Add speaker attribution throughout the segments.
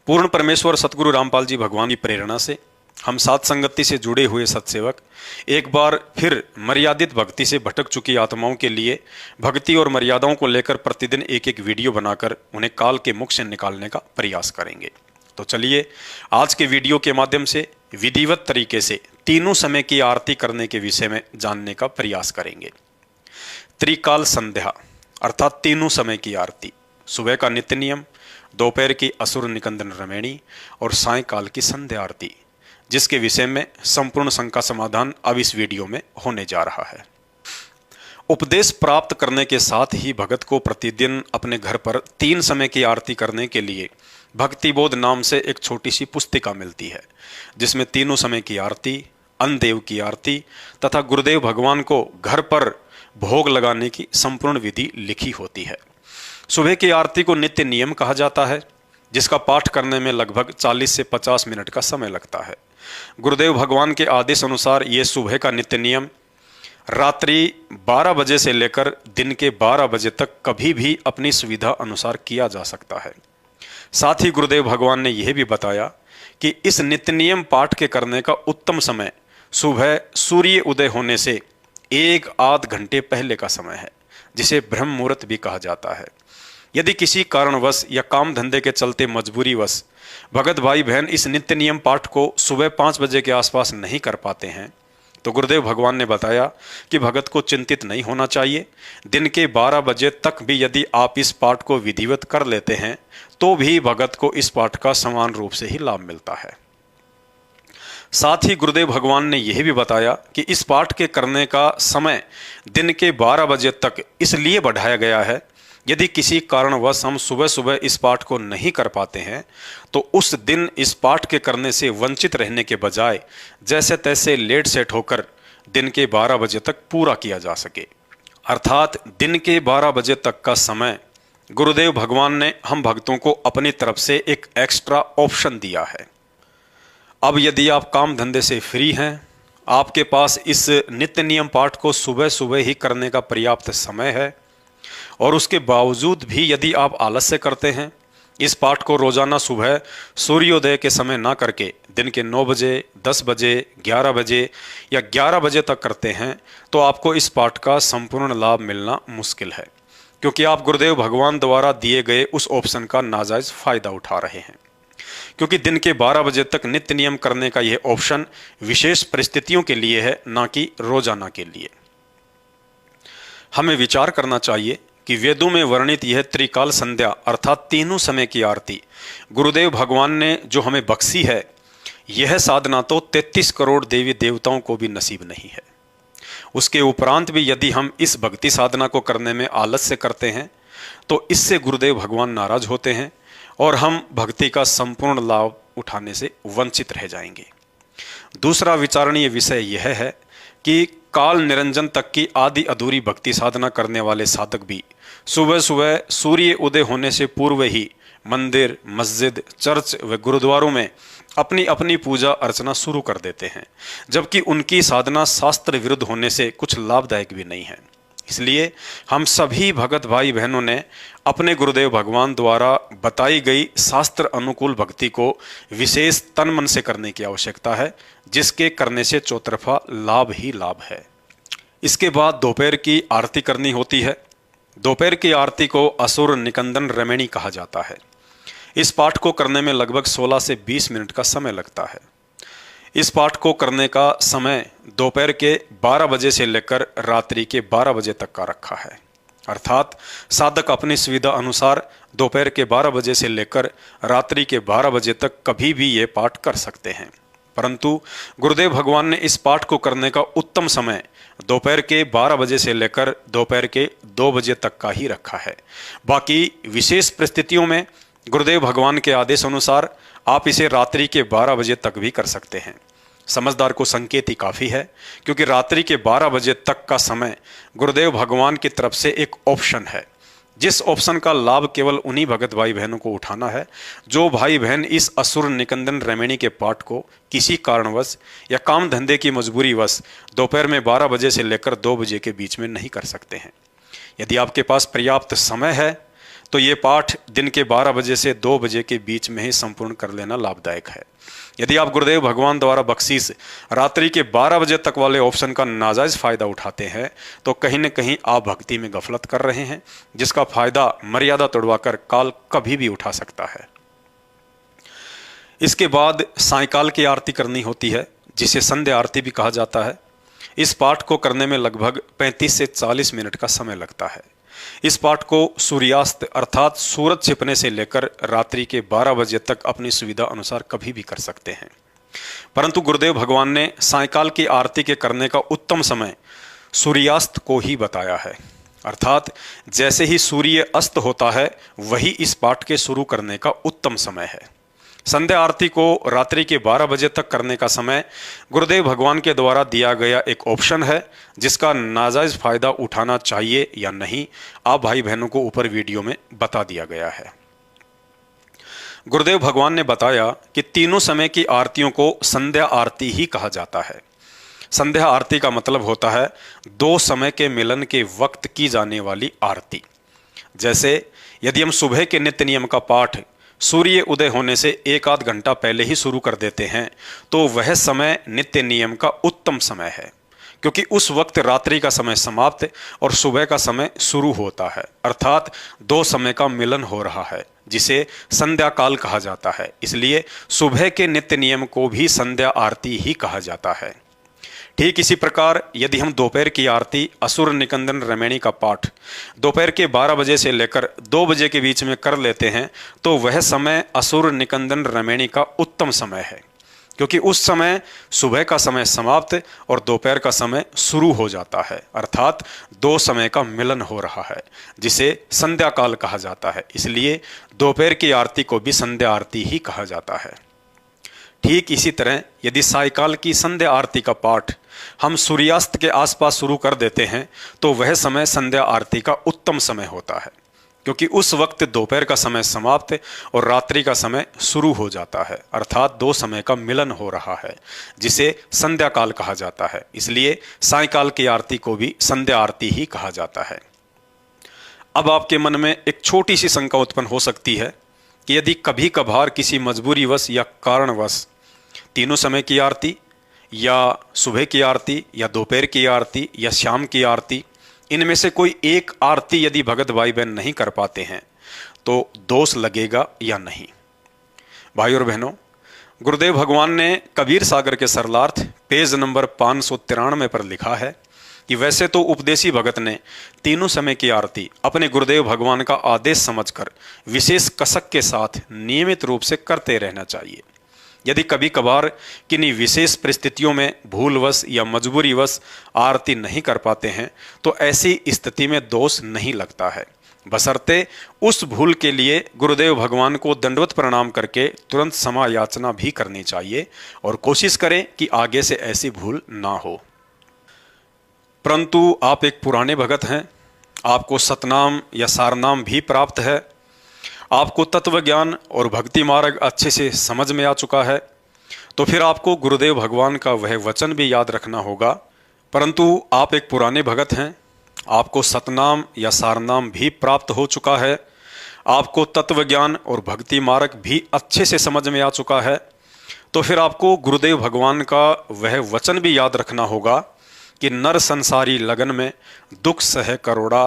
Speaker 1: पूर्ण परमेश्वर सतगुरु रामपाल जी भगवान की प्रेरणा से हम सात संगति से जुड़े हुए सत्सेवक एक बार फिर मर्यादित भक्ति से भटक चुकी आत्माओं के लिए भक्ति और मर्यादाओं को लेकर प्रतिदिन एक एक वीडियो बनाकर उन्हें काल के मुख से निकालने का प्रयास करेंगे। तो चलिए आज के वीडियो के माध्यम से विधिवत तरीके से तीनों समय की आरती करने के विषय में जानने का प्रयास करेंगे। त्रिकाल संध्या अर्थात तीनों समय की आरती, सुबह का नित्य नियम, दोपहर की असुर निकंदन रमैणी और सायंकाल की संध्या आरती, जिसके विषय में संपूर्ण शंका समाधान अब इस वीडियो में होने जा रहा है। उपदेश प्राप्त करने के साथ ही भगत को प्रतिदिन अपने घर पर तीन समय की आरती करने के लिए भक्तिबोध नाम से एक छोटी सी पुस्तिका मिलती है, जिसमें तीनों समय की आरती, अन्नदेव की आरती तथा गुरुदेव भगवान को घर पर भोग लगाने की संपूर्ण विधि लिखी होती है। सुबह की आरती को नित्य नियम कहा जाता है, जिसका पाठ करने में लगभग 40 से 50 मिनट का समय लगता है। गुरुदेव भगवान के आदेश अनुसार ये सुबह का नित्य नियम रात्रि 12 बजे से लेकर दिन के 12 बजे तक कभी भी अपनी सुविधा अनुसार किया जा सकता है। साथ ही गुरुदेव भगवान ने यह भी बताया कि इस नित्य नियम पाठ के करने का उत्तम समय सुबह सूर्य उदय होने से एक आध घंटे पहले का समय है, जिसे ब्रह्म मुहूर्त भी कहा जाता है। यदि किसी कारणवश या काम धंधे के चलते मजबूरीवश भगत भाई बहन इस नित्य नियम पाठ को सुबह 5 बजे के आसपास नहीं कर पाते हैं, तो गुरुदेव भगवान ने बताया कि भगत को चिंतित नहीं होना चाहिए। दिन के 12 बजे तक भी यदि आप इस पाठ को विधिवत कर लेते हैं तो भी भगत को इस पाठ का समान रूप से ही लाभ मिलता है। साथ ही गुरुदेव भगवान ने यह भी बताया कि इस पाठ के करने का समय दिन के 12 बजे तक इसलिए बढ़ाया गया है, यदि किसी कारणवश हम सुबह सुबह इस पाठ को नहीं कर पाते हैं तो उस दिन इस पाठ के करने से वंचित रहने के बजाय जैसे तैसे लेट सेट होकर दिन के 12 बजे तक पूरा किया जा सके। अर्थात दिन के 12 बजे तक का समय गुरुदेव भगवान ने हम भक्तों को अपनी तरफ से एक एक्स्ट्रा ऑप्शन दिया है। अब यदि आप काम धंधे से फ्री हैं, आपके पास इस नित्य नियम पाठ को सुबह सुबह ही करने का पर्याप्त समय है और उसके बावजूद भी यदि आप आलस्य करते हैं, इस पाठ को रोजाना सुबह सूर्योदय के समय ना करके दिन के 9 बजे, 10 बजे, 11 बजे या 11 बजे तक करते हैं, तो आपको इस पाठ का संपूर्ण लाभ मिलना मुश्किल है, क्योंकि आप गुरुदेव भगवान द्वारा दिए गए उस ऑप्शन का नाजायज फायदा उठा रहे हैं। क्योंकि दिन के 12 बजे तक नित्य नियम करने का यह ऑप्शन विशेष परिस्थितियों के लिए है, ना कि रोजाना के लिए। हमें विचार करना चाहिए कि वेदों में वर्णित यह त्रिकाल संध्या अर्थात तीनों समय की आरती गुरुदेव भगवान ने जो हमें बख्शी है, यह साधना तो 33 करोड़ देवी देवताओं को भी नसीब नहीं है। उसके उपरांत भी यदि हम इस भक्ति साधना को करने में आलस्य करते हैं तो इससे गुरुदेव भगवान नाराज होते हैं और हम भक्ति का संपूर्ण लाभ उठाने से वंचित रह जाएंगे। दूसरा विचारणीय विषय यह है कि काल निरंजन तक की आदि अधूरी भक्ति साधना करने वाले साधक भी सुबह सुबह सूर्य उदय होने से पूर्व ही मंदिर, मस्जिद, चर्च व गुरुद्वारों में अपनी अपनी पूजा अर्चना शुरू कर देते हैं, जबकि उनकी साधना शास्त्र विरुद्ध होने से कुछ लाभदायक भी नहीं है। इसलिए हम सभी भगत भाई बहनों ने अपने गुरुदेव भगवान द्वारा बताई गई शास्त्र अनुकूल भक्ति को विशेष तन मन से करने की आवश्यकता है, जिसके करने से चौतरफा लाभ ही लाभ है। इसके बाद दोपहर की आरती करनी होती है। दोपहर की आरती को असुर निकंदन रमैणी कहा जाता है। इस पाठ को करने में लगभग 16 से 20 मिनट का समय लगता है। इस पाठ को करने का समय दोपहर के 12 बजे से लेकर रात्रि के 12 बजे तक का रखा है। अर्थात साधक अपनी सुविधा अनुसार दोपहर के 12 बजे से लेकर रात्रि के 12 बजे तक कभी भी ये पाठ कर सकते हैं, परंतु गुरुदेव भगवान ने इस पाठ को करने का उत्तम समय दोपहर के 12 बजे से लेकर दोपहर के 2 बजे तक का ही रखा है। बाकी विशेष परिस्थितियों में गुरुदेव भगवान के आदेश अनुसार आप इसे रात्रि के 12 बजे तक भी कर सकते हैं। समझदार को संकेत ही काफ़ी है, क्योंकि रात्रि के 12 बजे तक का समय गुरुदेव भगवान की तरफ से एक ऑप्शन है, जिस ऑप्शन का लाभ केवल उन्हीं भगत भाई बहनों को उठाना है जो भाई बहन इस असुर निकंदन रमैणी के पाठ को किसी कारणवश या काम धंधे की मजबूरीवश दोपहर में 12 बजे से लेकर 2 बजे के बीच में नहीं कर सकते हैं। यदि आपके पास पर्याप्त समय है तो ये पाठ दिन के 12 बजे से 2 बजे के बीच में ही संपूर्ण कर लेना लाभदायक है। यदि आप गुरुदेव भगवान द्वारा बख्शीश रात्रि के 12 बजे तक वाले ऑप्शन का नाजायज फायदा उठाते हैं तो कहीं न कहीं आप भक्ति में गफलत कर रहे हैं, जिसका फायदा मर्यादा तोड़वाकर काल कभी भी उठा सकता है। इसके बाद सायंकाल की आरती करनी होती है, जिसे संध्या आरती भी कहा जाता है। इस पाठ को करने में लगभग 35 से 40 मिनट का समय लगता है। इस पाठ को सूर्यास्त अर्थात सूरज छिपने से लेकर रात्रि के 12 बजे तक अपनी सुविधा अनुसार कभी भी कर सकते हैं, परंतु गुरुदेव भगवान ने सायंकाल की आरती के करने का उत्तम समय सूर्यास्त को ही बताया है। अर्थात जैसे ही सूर्य अस्त होता है वही इस पाठ के शुरू करने का उत्तम समय है। संध्या आरती को रात्रि के 12 बजे तक करने का समय गुरुदेव भगवान के द्वारा दिया गया एक ऑप्शन है, जिसका नाजायज फायदा उठाना चाहिए या नहीं आप भाई बहनों को ऊपर वीडियो में बता दिया गया है। गुरुदेव भगवान ने बताया कि तीनों समय की आरतियों को संध्या आरती ही कहा जाता है। संध्या आरती का मतलब होता है 2 समय के मिलन के वक्त की जाने वाली आरती। जैसे यदि हम सुबह के नित्य नियम का पाठ सूर्य उदय होने से 1 आध घंटा पहले ही शुरू कर देते हैं तो वह समय नित्य नियम का उत्तम समय है, क्योंकि उस वक्त रात्रि का समय समाप्त और सुबह का समय शुरू होता है। अर्थात 2 समय का मिलन हो रहा है, जिसे संध्या काल कहा जाता है। इसलिए सुबह के नित्य नियम को भी संध्या आरती ही कहा जाता है। ठीक इसी प्रकार यदि हम दोपहर की आरती असुर निकंदन रमैणी का पाठ दोपहर के 12 बजे से लेकर 2 बजे के बीच में कर लेते हैं तो वह समय असुर निकंदन रमैणी का उत्तम समय है, क्योंकि उस समय सुबह का समय समाप्त और दोपहर का समय शुरू हो जाता है। अर्थात 2 समय का मिलन हो रहा है, जिसे संध्या काल कहा जाता है। इसलिए दोपहर की आरती को भी संध्या आरती ही कहा जाता है। ठीक इसी तरह यदि सायंकाल की संध्या आरती का पाठ हम सूर्यास्त के आसपास शुरू कर देते हैं तो वह समय संध्या आरती का उत्तम समय होता है, क्योंकि उस वक्त दोपहर का समय समाप्त और रात्रि का समय शुरू हो जाता है। अर्थात 2 समय का मिलन हो रहा है, जिसे संध्या काल कहा जाता है। इसलिए सायंकाल की आरती को भी संध्या आरती ही कहा जाता है। अब आपके मन में एक छोटी सी शंका उत्पन्न हो सकती है कि यदि कभी कभार किसी मजबूरीवश या कारणवश तीनों समय की आरती या सुबह की आरती या दोपहर की आरती या शाम की आरती, इनमें से कोई एक आरती यदि भगत भाई बहन नहीं कर पाते हैं तो दोष लगेगा या नहीं। भाई और बहनों, गुरुदेव भगवान ने कबीर सागर के सरलार्थ पेज नंबर 593 पर लिखा है कि वैसे तो उपदेशी भगत ने तीनों समय की आरती अपने गुरुदेव भगवान का आदेश समझकर विशेष कसक के साथ नियमित रूप से करते रहना चाहिए। यदि कभी कभार किन्हीं विशेष परिस्थितियों में भूलवश या मजबूरीवश आरती नहीं कर पाते हैं तो ऐसी स्थिति में दोष नहीं लगता है, बशर्ते उस भूल के लिए गुरुदेव भगवान को दंडवत प्रणाम करके तुरंत क्षमा याचना भी करनी चाहिए और कोशिश करें कि आगे से ऐसी भूल ना हो। परंतु आप एक पुराने भगत हैं, आपको सतनाम या सारनाम भी प्राप्त है, आपको तत्व ज्ञान और भक्ति मार्ग अच्छे से समझ में आ चुका है, तो फिर आपको गुरुदेव भगवान का वह वचन भी याद रखना होगा। परंतु आप एक पुराने भगत हैं, आपको सतनाम या सारनाम भी प्राप्त हो चुका है, आपको तत्व ज्ञान और भक्ति मार्ग भी अच्छे से समझ में आ चुका है, तो फिर आपको गुरुदेव भगवान का वह वचन भी याद रखना होगा कि नर संसारी लगन में दुख सह करोड़ा,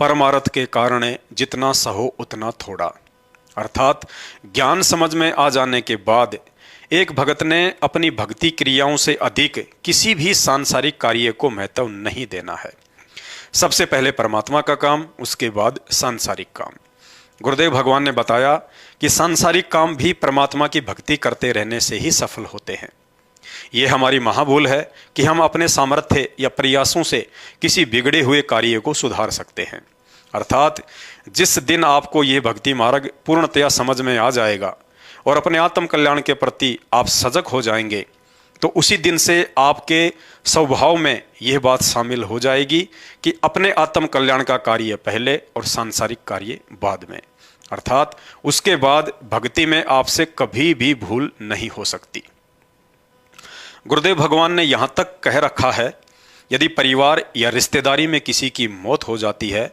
Speaker 1: परमार्थ के कारणे जितना सहो उतना थोड़ा। अर्थात ज्ञान समझ में आ जाने के बाद एक भगत ने अपनी भक्ति क्रियाओं से अधिक किसी भी सांसारिक कार्य को महत्व नहीं देना है। सबसे पहले परमात्मा का काम, उसके बाद सांसारिक काम। गुरुदेव भगवान ने बताया कि सांसारिक काम भी परमात्मा की भक्ति करते रहने से ही सफल होते हैं। ये हमारी महाभूल है कि हम अपने सामर्थ्य या प्रयासों से किसी बिगड़े हुए कार्य को सुधार सकते हैं। अर्थात जिस दिन आपको ये भक्ति मार्ग पूर्णतया समझ में आ जाएगा और अपने आत्म कल्याण के प्रति आप सजग हो जाएंगे तो उसी दिन से आपके स्वभाव में यह बात शामिल हो जाएगी कि अपने आत्म कल्याण का कार्य पहले और सांसारिक कार्य बाद में। अर्थात उसके बाद भक्ति में आपसे कभी भी भूल नहीं हो सकती। गुरुदेव भगवान ने यहाँ तक कह रखा है, यदि परिवार या रिश्तेदारी में किसी की मौत हो जाती है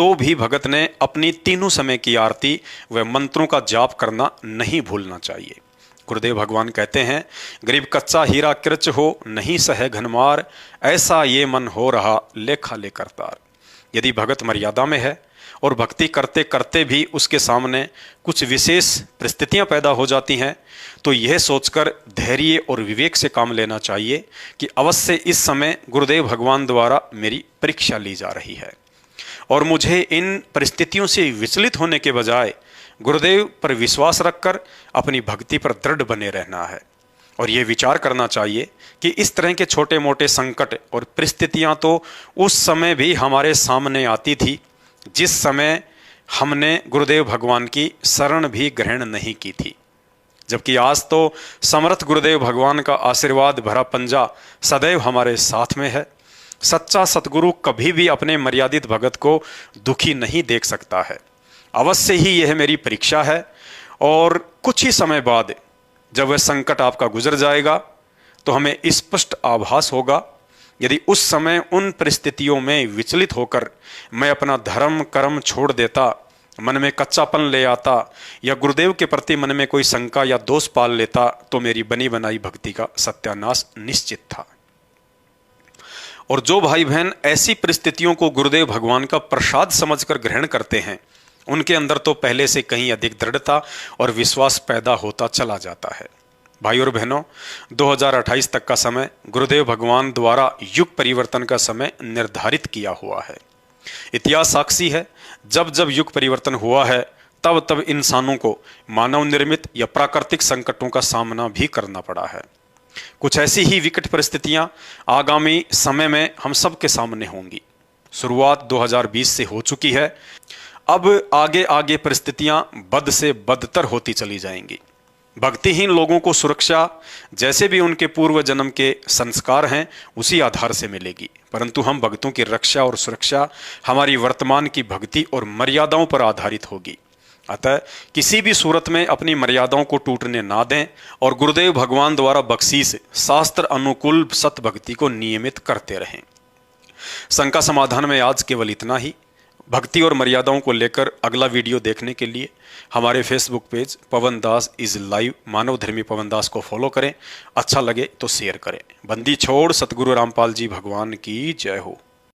Speaker 1: तो भी भगत ने अपनी तीनों समय की आरती व मंत्रों का जाप करना नहीं भूलना चाहिए। गुरुदेव भगवान कहते हैं, गरीब कच्चा हीरा कृच हो, नहीं सहे घनमार, ऐसा ये मन हो रहा लेखा ले करतार। यदि भगत मर्यादा में है और भक्ति करते करते भी उसके सामने कुछ विशेष परिस्थितियां पैदा हो जाती हैं, तो यह सोचकर धैर्य और विवेक से काम लेना चाहिए कि अवश्य इस समय गुरुदेव भगवान द्वारा मेरी परीक्षा ली जा रही है और मुझे इन परिस्थितियों से विचलित होने के बजाय गुरुदेव पर विश्वास रखकर अपनी भक्ति पर दृढ़ बने रहना है। और ये विचार करना चाहिए कि इस तरह के छोटे मोटे संकट और परिस्थितियां तो उस समय भी हमारे सामने आती थी जिस समय हमने गुरुदेव भगवान की शरण भी ग्रहण नहीं की थी, जबकि आज तो समर्थ गुरुदेव भगवान का आशीर्वाद भरा पंजा सदैव हमारे साथ में है। सच्चा सतगुरु कभी भी अपने मर्यादित भगत को दुखी नहीं देख सकता है। अवश्य ही यह मेरी परीक्षा है और कुछ ही समय बाद जब वह संकट आपका गुजर जाएगा तो हमें स्पष्ट आभास होगा। यदि उस समय उन परिस्थितियों में विचलित होकर मैं अपना धर्म कर्म छोड़ देता, मन में कच्चापन ले आता या गुरुदेव के प्रति मन में कोई शंका या दोष पाल लेता, तो मेरी बनी बनाई भक्ति का सत्यानाश निश्चित था। और जो भाई बहन ऐसी परिस्थितियों को गुरुदेव भगवान का प्रसाद समझकर ग्रहण करते हैं, उनके अंदर तो पहले से कहीं अधिक दृढ़ता और विश्वास पैदा होता चला जाता है। भाई और बहनों, 2028 तक का समय गुरुदेव भगवान द्वारा युग परिवर्तन का समय निर्धारित किया हुआ है। इतिहास साक्षी है, जब जब युग परिवर्तन हुआ है तब तब इंसानों को मानव निर्मित या प्राकृतिक संकटों का सामना भी करना पड़ा है। कुछ ऐसी ही विकट परिस्थितियां आगामी समय में हम सब के सामने होंगी। शुरुआत 2020 से हो चुकी है, अब आगे आगे परिस्थितियां बद से बदतर होती चली जाएंगी। भक्तिहीन लोगों को सुरक्षा जैसे भी उनके पूर्व जन्म के संस्कार हैं उसी आधार से मिलेगी, परंतु हम भक्तों की रक्षा और सुरक्षा हमारी वर्तमान की भक्ति और मर्यादाओं पर आधारित होगी। अतः किसी भी सूरत में अपनी मर्यादाओं को टूटने ना दें और गुरुदेव भगवान द्वारा बख्शीश शास्त्र अनुकूल सत भक्ति को नियमित करते रहें। शंका समाधान में आज केवल इतना ही। भक्ति और मर्यादाओं को लेकर अगला वीडियो देखने के लिए हमारे Facebook page Pawan Das is live Manav Dharmi Pawan दास को फॉलो करें। अच्छा लगे तो शेयर करें। बंदी छोड़ सतगुरु रामपाल जी भगवान की जय हो।